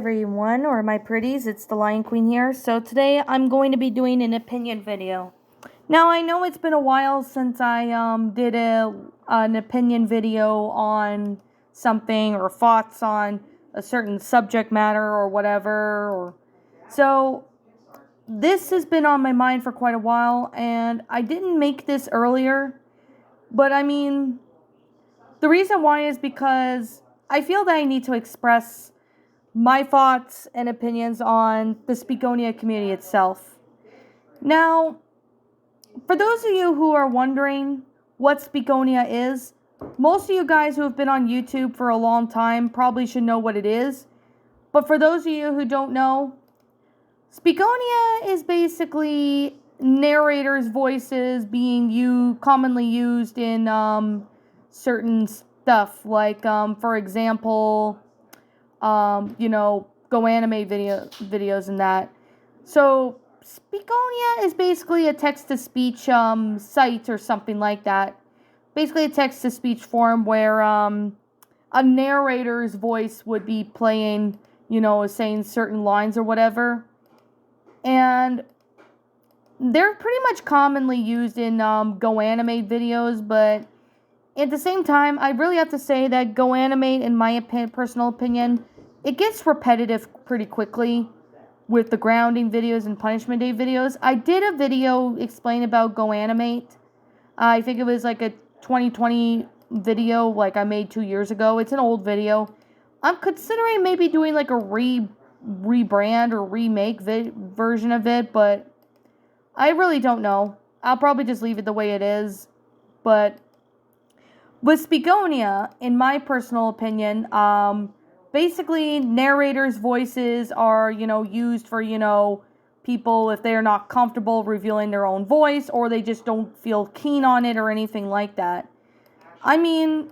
everyone, or my pretties, it's the Lion Queen here. So today I'm going to be doing an opinion video. Now I know it's been a while since I did an opinion video on something or thoughts on a certain subject matter or whatever. So this has been on my mind for quite a while, and I didn't make this earlier, but I mean, the reason why is because I feel that I need to express my thoughts and opinions on the Speakonia community itself. Now, for those of you who are wondering what Speakonia is, most of you guys who have been on YouTube for a long time probably should know what it is. But for those of you who don't know, Speakonia is basically narrators' voices being commonly used in certain stuff, like for example, Go Anime videos and that. So Speakonia is basically a text-to-speech site or something like that. Basically a text-to-speech form where a narrator's voice would be playing, saying certain lines or whatever. And they're pretty much commonly used in Go Anime videos, but at the same time, I really have to say that Go Anime, in my personal opinion, it gets repetitive pretty quickly with the grounding videos and punishment day videos. I did a video explain about Go Animate. I think it was like a 2020 video like I made 2 years ago. It's an old video. I'm considering maybe doing like a rebrand or remake version of it, but I really don't know. I'll probably just leave it the way it is. But with Speakonia, in my personal opinion, basically narrators' voices are, used for, people if they're not comfortable revealing their own voice or they just don't feel keen on it or anything like that. I mean,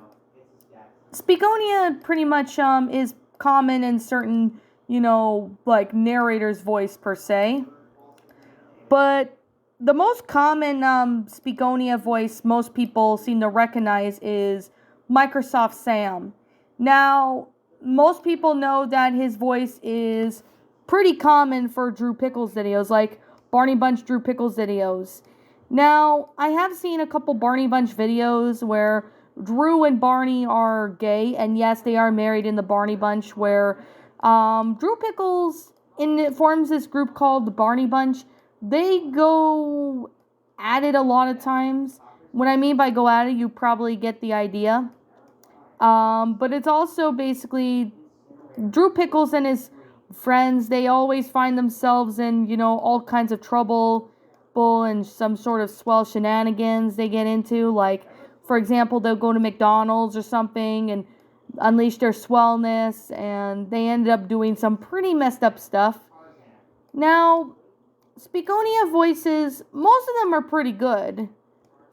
Speakonia pretty much is common in certain, like narrator's voice per se. But the most common Speakonia voice most people seem to recognize is Microsoft Sam. Now, most people know that his voice is pretty common for Drew Pickles videos, like Barney Bunch Drew Pickles videos. Now, I have seen a couple Barney Bunch videos where Drew and Barney are gay, and yes, they are married in the Barney Bunch, where Drew Pickles forms this group called the Barney Bunch. They go at it a lot of times. What I mean by go at it, you probably get the idea. But it's also basically Drew Pickles and his friends, they always find themselves in, all kinds of trouble and some sort of swell shenanigans they get into. Like, for example, they'll go to McDonald's or something and unleash their swellness, and they ended up doing some pretty messed up stuff. Now, Speakonia voices, most of them are pretty good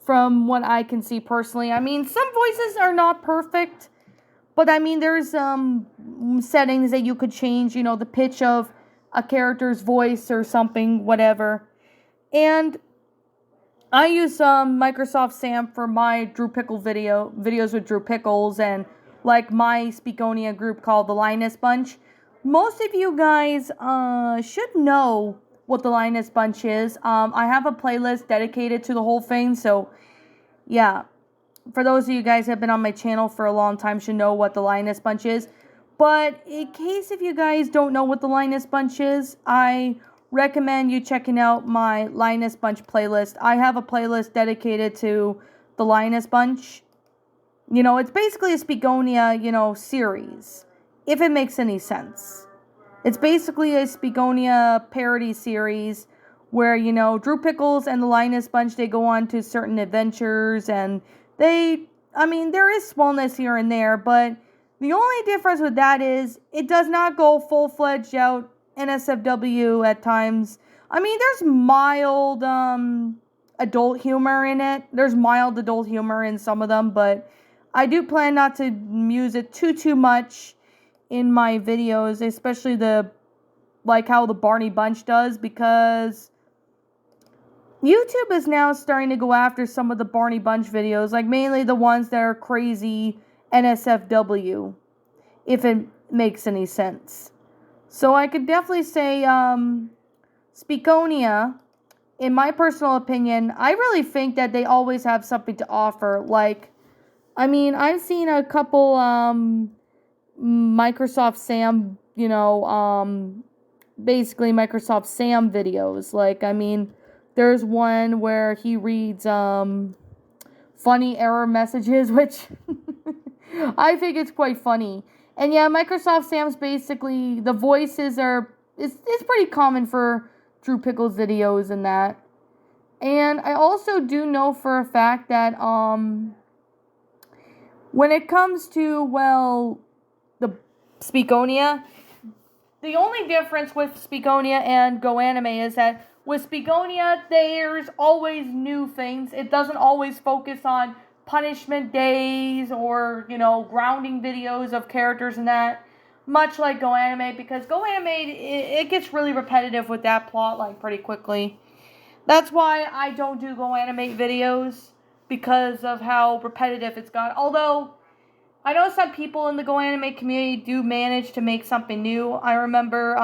from what I can see personally. I mean, some voices are not perfect, but I mean, there's settings that you could change, the pitch of a character's voice or something, whatever. And I use Microsoft Sam for my Drew Pickle videos with Drew Pickles, and like my Speakonia group called the Linus Bunch. Most of you guys should know what the Linus Bunch is. I have a playlist dedicated to the whole thing, so yeah, for those of you guys who have been on my channel for a long time should know what the Linus Bunch is. But in case if you guys don't know what the Linus Bunch is, I recommend you checking out my Linus Bunch playlist. I have a playlist dedicated to the Linus Bunch. It's basically a Speakonia, series, if it makes any sense. It's basically a Speakonia parody series where, Drew Pickles and the Linus Bunch, they go on to certain adventures, and there is smallness here and there, but the only difference with that is it does not go full-fledged out NSFW at times. I mean, there's mild adult humor in it. There's mild adult humor in some of them, but I do plan not to use it too much in my videos, especially how the Barney Bunch does, because YouTube is now starting to go after some of the Barney Bunch videos, like mainly the ones that are crazy NSFW, if it makes any sense. So I could definitely say Speakonia, in my personal opinion, I really think that they always have something to offer. Like, I mean, I've seen a couple Microsoft Sam, basically Microsoft Sam videos. Like, I mean, there's one where he reads funny error messages, which I think it's quite funny. And yeah, Microsoft Sam's basically the voices are it's pretty common for Drew Pickles videos and that. And I also do know for a fact that when it comes to the Speakonia, the only difference with Speakonia and Go Anime is that with Speakonia, there's always new things. It doesn't always focus on punishment days or, grounding videos of characters and that. Much like Go Anime, because Go Anime, it gets really repetitive with that plot line pretty quickly. That's why I don't do Go Animate videos, because of how repetitive it's got. Although, I know some people in the Go Anime community do manage to make something new. I remember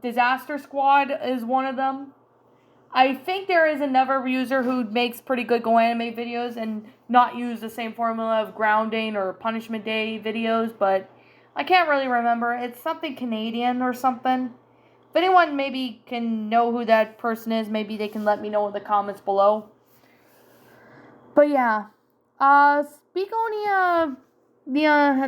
Disaster Squad is one of them. I think there is another user who makes pretty good Go Anime videos and not use the same formula of grounding or punishment day videos, but I can't really remember. It's something Canadian or something. If anyone maybe can know who that person is, maybe they can let me know in the comments below. But yeah, Speakonia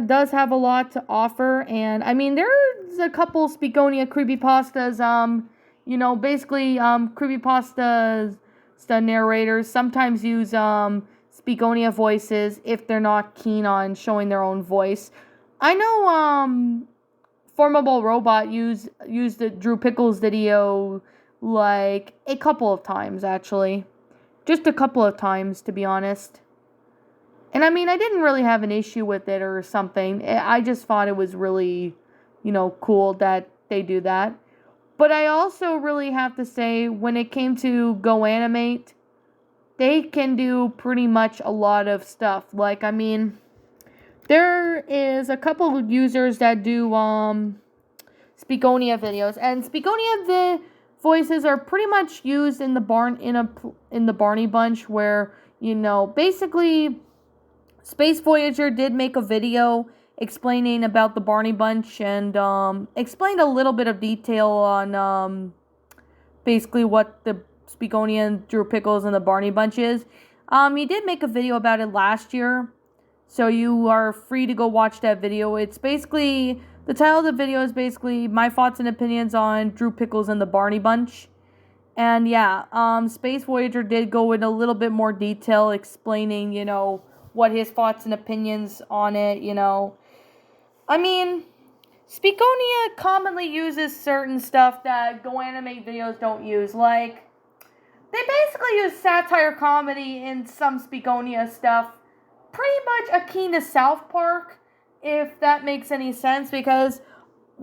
does have a lot to offer, and I mean there's a couple Speakonia creepypastas. Basically creepypasta narrators sometimes use Speakonia voices if they're not keen on showing their own voice. I know Formable Robot used the Drew Pickles video like a couple of times, actually. Just a couple of times, to be honest. And I mean, I didn't really have an issue with it or something. I just thought it was really, cool that they do that. But I also really have to say, when it came to Go Animate, they can do pretty much a lot of stuff. Like, I mean, there is a couple of users that do Speakonia videos, and Speakonia voices are pretty much used in the Barney Bunch, where basically Space Voyager did make a video explaining about the Barney Bunch and explained a little bit of detail on basically what the Speakonia and Drew Pickles and the Barney Bunch is. He did make a video about it last year, so you are free to go watch that video. It's basically, the title of the video is basically my thoughts and opinions on Drew Pickles and the Barney Bunch. And yeah, Space Voyager did go in a little bit more detail explaining, what his thoughts and opinions on it, I mean, Speakonia commonly uses certain stuff that Go Animate videos don't use. Like, they basically use satire comedy in some Speakonia stuff. Pretty much akin to South Park, if that makes any sense, because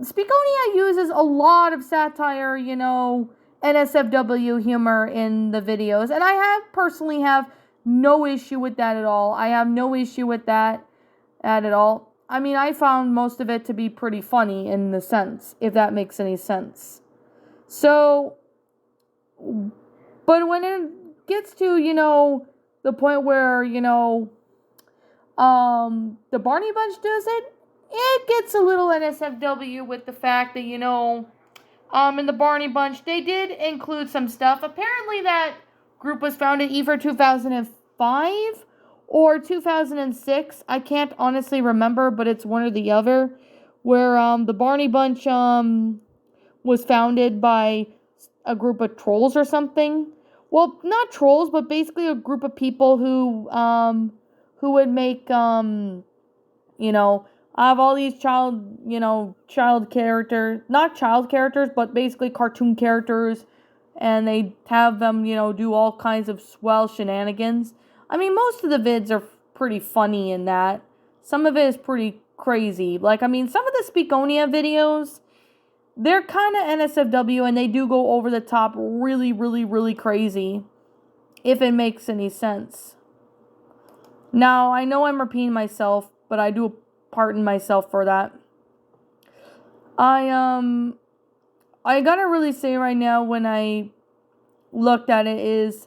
Speakonia uses a lot of satire, NSFW humor in the videos, and I personally have no issue with that at all. I have no issue with that at all. I mean, I found most of it to be pretty funny in the sense, if that makes any sense. So, but when it gets to, the point where, the Barney Bunch does it, it gets a little NSFW with the fact that, in the Barney Bunch, they did include some stuff. Apparently that group was founded either 2005 or 2006. I can't honestly remember, but it's one or the other. Where the Barney Bunch was founded by a group of trolls or something. Well, not trolls, but basically a group of people who would make I have all these child characters, not child characters, but basically cartoon characters, and they have them, do all kinds of swell shenanigans. I mean, most of the vids are pretty funny in that. Some of it is pretty crazy. Like, I mean, some of the Speakonia videos, they're kind of NSFW, and they do go over the top really, really, really crazy, if it makes any sense. Now, I know I'm repeating myself, but I do pardon myself for that. I I gotta really say right now, when I looked at it, is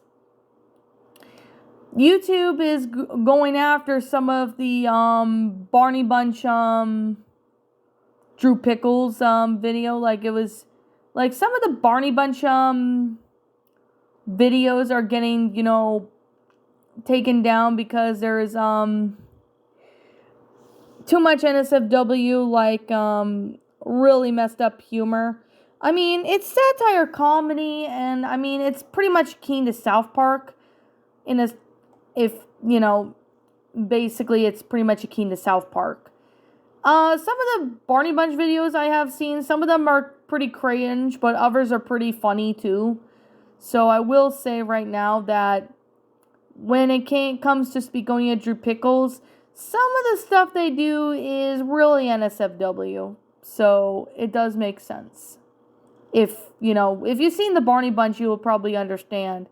YouTube is going after some of the Barney Bunch Drew Pickles video. Like, it was like some of the Barney Bunch videos are getting, taken down because there's too much NSFW, like really messed up humor. I mean, it's satire comedy, and I mean, it's pretty much akin to South Park in a, if, basically it's pretty much akin to South Park. Some of the Barney Bunch videos I have seen, some of them are pretty cringe, but others are pretty funny too. So I will say right now that when it comes to Speakonia Drew Pickles, some of the stuff they do is really NSFW. So it does make sense. If you've seen the Barney Bunch, you will probably understand.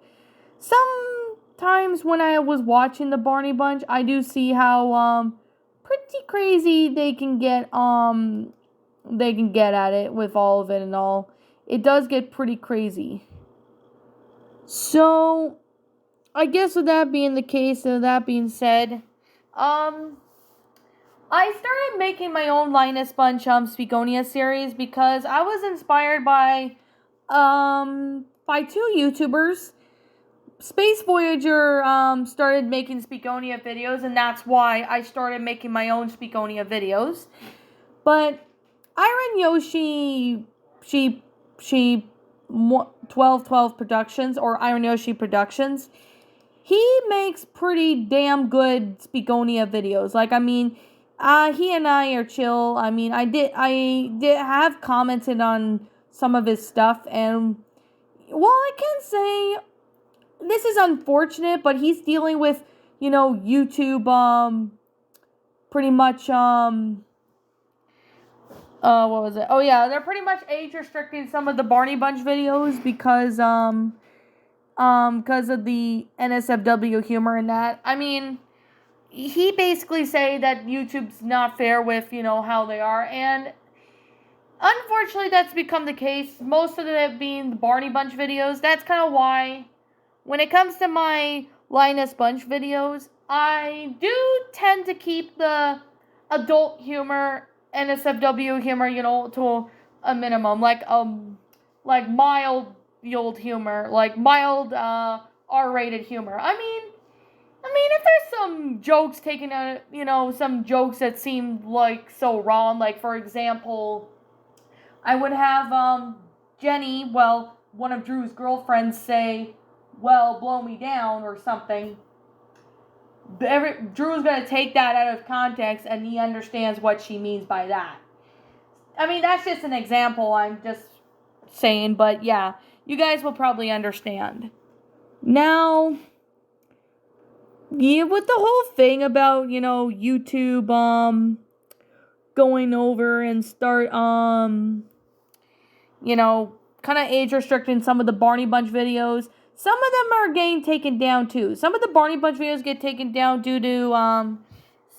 Sometimes when I was watching the Barney Bunch, I do see how pretty crazy they can get at it with all of it and all. It does get pretty crazy. So I guess with that being the case, and that being said, I started making my own Linus Bunch Speakonia series because I was inspired by two YouTubers. Space Voyager started making Speakonia videos, and that's why I started making my own Speakonia videos. But Iron Yoshi, she 1212 Productions, or Iron Yoshi Productions, he makes pretty damn good Speakonia videos. Like, I mean, he and I are chill. I mean, I did have commented on some of his stuff, and while I can say this is unfortunate, but he's dealing with, YouTube, pretty much, what was it? Oh yeah, they're pretty much age restricting some of the Barney Bunch videos because of the NSFW humor in that. I mean, he basically say that YouTube's not fair with, how they are, and unfortunately that's become the case. Most of it being the Barney Bunch videos. That's kind of why, when it comes to my Linus Bunch videos, I do tend to keep the adult humor, NSFW humor, to a minimum, like mild humor, like mild R-rated humor. I mean, if there's some jokes taken out, some jokes that seem like so wrong, like for example, I would have Jenny, one of Drew's girlfriends, say, "Well, blow me down," or something. Drew's going to take that out of context, and he understands what she means by that. I mean, that's just an example, I'm just saying, but yeah, you guys will probably understand. Now, yeah, with the whole thing about, YouTube, going over and start, kind of age restricting some of the Barney Bunch videos, some of them are getting taken down too. Some of the Barney Bunch videos get taken down due to,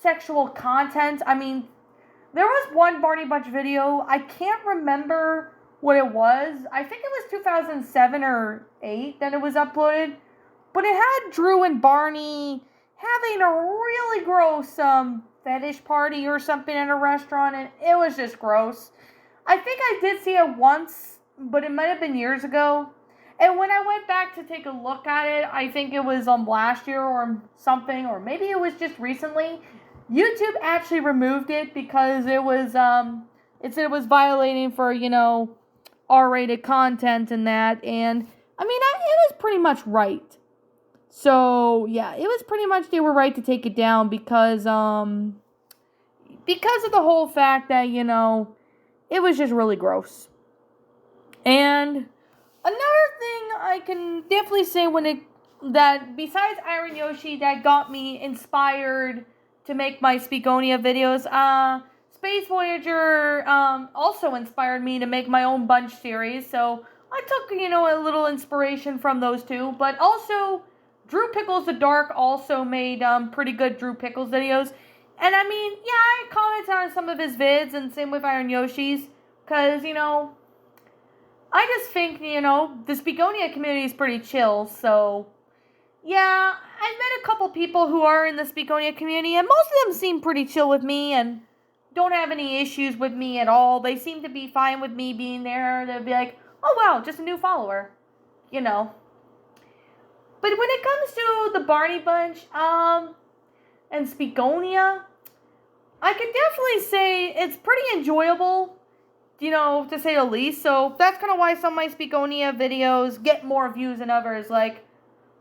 sexual content. I mean, there was one Barney Bunch video, I can't remember what it was. I think it was 2007 or 8 that it was uploaded. But it had Drew and Barney having a really gross fetish party or something in a restaurant, and it was just gross. I think I did see it once, but it might have been years ago. And when I went back to take a look at it, I think it was last year or something, or maybe it was just recently, YouTube actually removed it because it was it said it was violating for, R-rated content and that, and I mean, it was pretty much right. So yeah, it was pretty much, they were right to take it down because of the whole fact that, it was just really gross. And another thing I can definitely say that besides Iron Yoshi, that got me inspired to make my Speakonia videos, Space Voyager also inspired me to make my own Bunch series, so I took, a little inspiration from those two, but also Drew Pickles the Dark also made pretty good Drew Pickles videos, and I mean, yeah, I commented on some of his vids, and same with Iron Yoshi's, Because, I just think, the Speakonia community is pretty chill, so, yeah, I've met a couple people who are in the Speakonia community, and most of them seem pretty chill with me, and don't have any issues with me at all. They seem to be fine with me being there. They'll be like, oh, wow, just a new follower, But when it comes to the Barney Bunch, and Speakonia, I can definitely say it's pretty enjoyable, to say the least. So that's kind of why some of my Speakonia videos get more views than others. Like,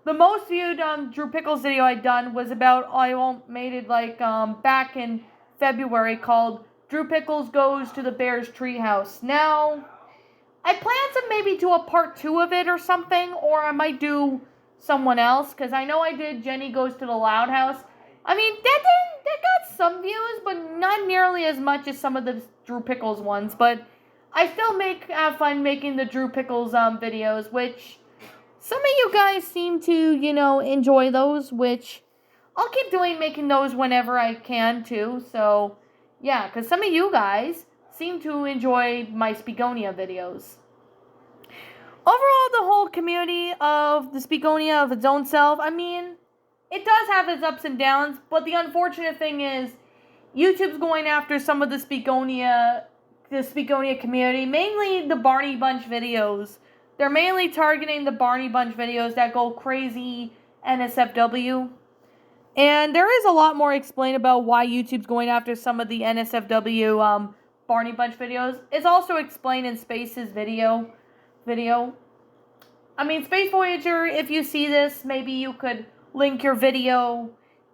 the most viewed Drew Pickles video I'd done was about, made it like back in February, called Drew Pickles Goes to the Bears Treehouse. Now, I plan to maybe do a part 2 of it or something, or I might do someone else, because I know I did Jenny Goes to the Loud House. I mean, that got some views, but not nearly as much as some of the Drew Pickles ones. But I still have fun making the Drew Pickles videos, which some of you guys seem to, enjoy those, which I'll keep making those whenever I can, too. So, yeah, because some of you guys seem to enjoy my Speakonia videos. Overall, the whole community of the Speakonia of its own self, I mean, it does have its ups and downs, but the unfortunate thing is YouTube's going after some of the Speakonia community, mainly the Barney Bunch videos. They're mainly targeting the Barney Bunch videos that go crazy NSFW. And there is a lot more explained about why YouTube's going after some of the NSFW Barney Bunch videos. It's also explained in Space's video. I mean, Space Voyager, if you see this, maybe you could link your video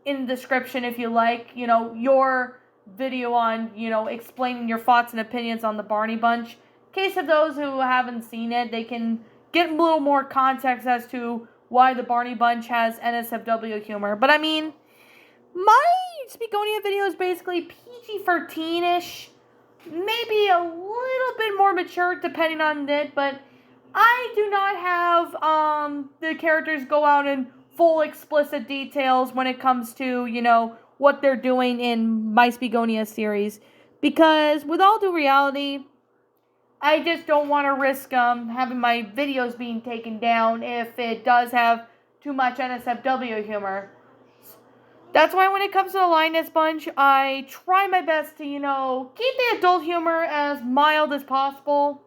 in the description if you like. Your video on, explaining your thoughts and opinions on the Barney Bunch. In case of those who haven't seen it, they can get a little more context as to why the Barney Bunch has NSFW humor. But I mean, my Speakonia video is basically PG-13-ish. Maybe a little bit more mature depending on it, but I do not have the characters go out in full explicit details when it comes to, what they're doing in my Speakonia series. Because with all due reality, I just don't want to risk having my videos being taken down if it does have too much NSFW humor. That's why when it comes to the Lioness Bunch, I try my best to, keep the adult humor as mild as possible.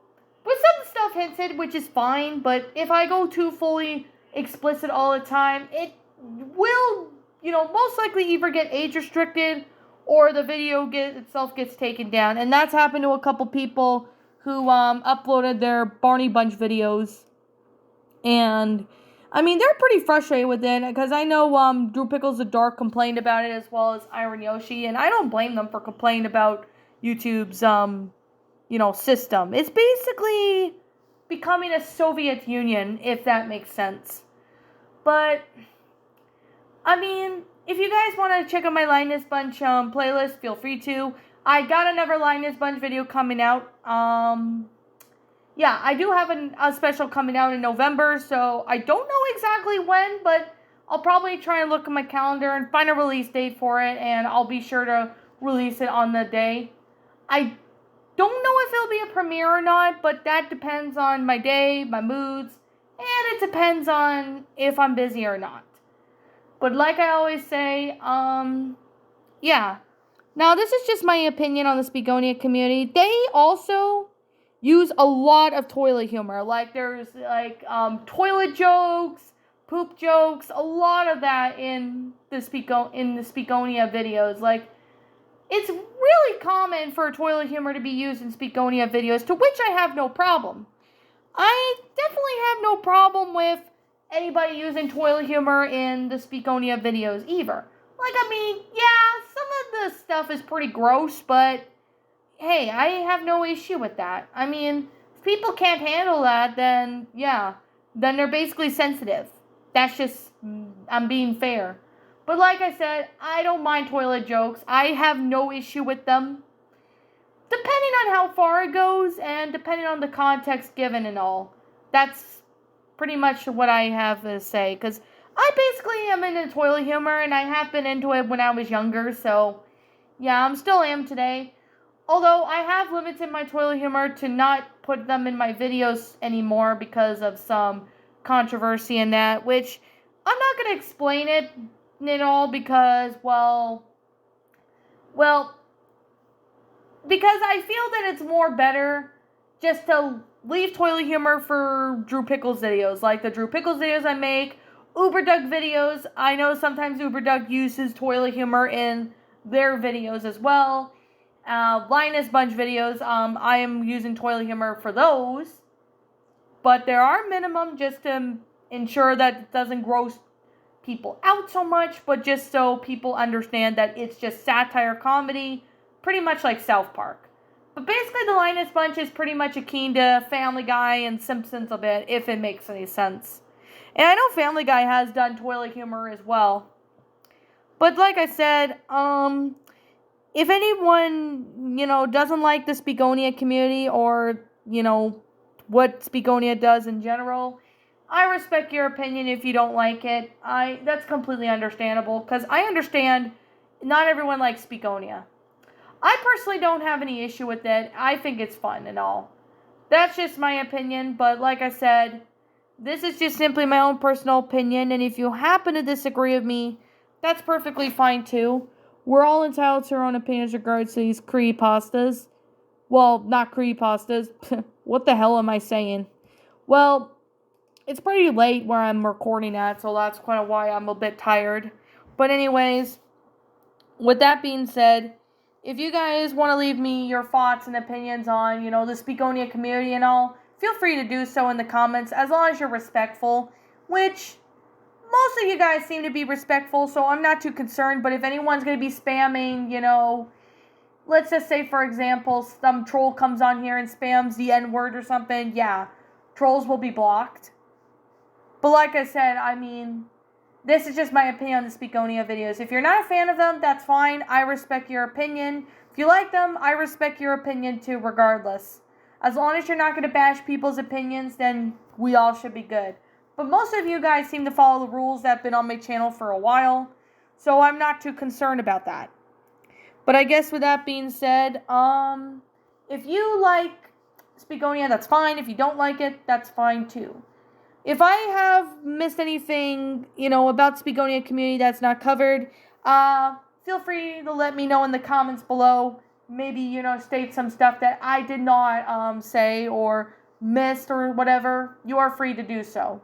With some stuff hinted, which is fine, but if I go too fully explicit all the time, it will, most likely either get age restricted or the video itself gets taken down. And that's happened to a couple people who uploaded their Barney Bunch videos. And, I mean, they're pretty frustrated with it, because I know Drew Pickles the Dark complained about it, as well as Iron Yoshi, and I don't blame them for complaining about YouTube's, system. It's basically becoming a Soviet Union, if that makes sense. But, I mean, if you guys want to check out my Linus Bunch playlist, feel free to. I got another Linus Bunch video coming out. Yeah, I do have a special coming out in November, so I don't know exactly when, but I'll probably try and look at my calendar and find a release date for it, and I'll be sure to release it on the day. I don't know if it'll be a premiere or not, but that depends on my day, my moods, and it depends on if I'm busy or not. But like I always say, yeah. Now, this is just my opinion on the Speakonia community. They also use a lot of toilet humor. Like, there's, toilet jokes, poop jokes, a lot of that in the Speakonia videos. Like, it's really common for toilet humor to be used in Speakonia videos, to which I have no problem. I definitely have no problem with anybody using toilet humor in the Speakonia videos either. Like, I mean, yeah, some of the stuff is pretty gross, but hey, I have no issue with that. I mean, if people can't handle that, then yeah, then they're basically sensitive. That's just, I'm being fair. But like I said, I don't mind toilet jokes. I have no issue with them. Depending on how far it goes and depending on the context given and all. That's pretty much what I have to say. Because I basically am into toilet humor and I have been into it when I was younger. So, yeah, I'm still am today. Although I have limited my toilet humor to not put them in my videos anymore because of some controversy in that, which I'm not going to explain it at all because, well, because I feel that it's more better just to leave toilet humor for Drew Pickles videos, like the Drew Pickles videos I make, Uber Doug videos. I know sometimes Uber Doug uses toilet humor in their videos as well. Linus Bunch videos, I am using toilet humor for those, but there are minimum just to ensure that it doesn't gross people out so much, but just so people understand that it's just satire comedy, pretty much like South Park. But basically, the Linus Bunch is pretty much akin to Family Guy and Simpsons a bit, if it makes any sense. And I know Family Guy has done toilet humor as well. But like I said, if anyone, doesn't like the Speakonia community or, what Speakonia does in general, I respect your opinion if you don't like it. That's completely understandable, because I understand not everyone likes Speakonia. I personally don't have any issue with it. I think it's fun and all. That's just my opinion, but like I said, this is just simply my own personal opinion, and if you happen to disagree with me, that's perfectly fine too. We're all entitled to our own opinions regards to these creepypastas. Well, not creepypastas. What the hell am I saying? Well, it's pretty late where I'm recording at, so that's kind of why I'm a bit tired. But anyways, with that being said, if you guys want to leave me your thoughts and opinions on, the Speakonia community and all, feel free to do so in the comments, as long as you're respectful, which most of you guys seem to be respectful, so I'm not too concerned. But if anyone's going to be spamming, let's just say, for example, some troll comes on here and spams the N-word or something, yeah, trolls will be blocked. But like I said, this is just my opinion on the Speakonia videos. If you're not a fan of them, that's fine. I respect your opinion. If you like them, I respect your opinion too, regardless. As long as you're not going to bash people's opinions, then we all should be good. But most of you guys seem to follow the rules that have been on my channel for a while, so I'm not too concerned about that. But I guess with that being said, if you like Speakonia, that's fine. If you don't like it, that's fine too. If I have missed anything, about Speakonia community that's not covered, feel free to let me know in the comments below. Maybe, state some stuff that I did not say or missed or whatever. You are free to do so.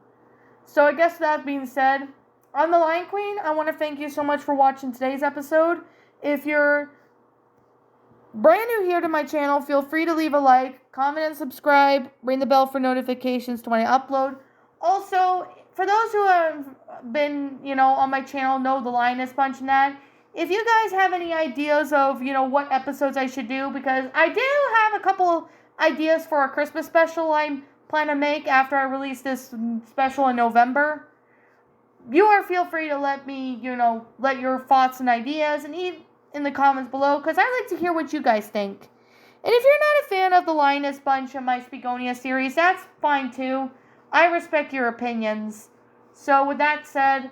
So I guess that being said, I'm the Lion Queen. I want to thank you so much for watching today's episode. If you're brand new here to my channel, feel free to leave a like, comment, and subscribe. Ring the bell for notifications to when I upload. Also, for those who have been, on my channel, know the Linus Bunch and that, if you guys have any ideas of, what episodes I should do, because I do have a couple ideas for a Christmas special I plan to make after I release this special in November, feel free to let me, let your thoughts and ideas and in the comments below, because I like to hear what you guys think. And if you're not a fan of the Linus Bunch and my Speakonia series, that's fine too. I respect your opinions. So with that said,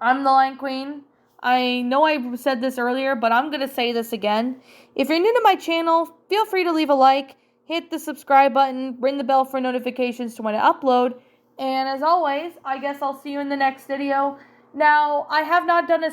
I'm the Lion Queen. I know I said this earlier, but I'm going to say this again. If you're new to my channel, feel free to leave a like, hit the subscribe button, ring the bell for notifications to when I upload. And as always, I guess I'll see you in the next video. Now, I have not done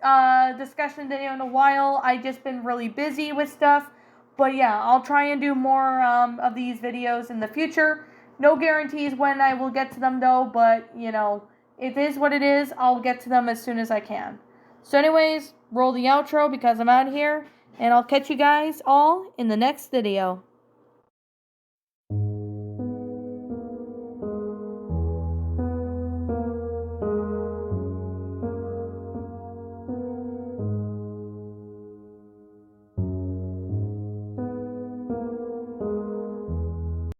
a discussion video in a while. I've just been really busy with stuff. But yeah, I'll try and do more of these videos in the future. No guarantees when I will get to them though, but it is what it is. I'll get to them as soon as I can. So anyways, roll the outro because I'm out of here, and I'll catch you guys all in the next video.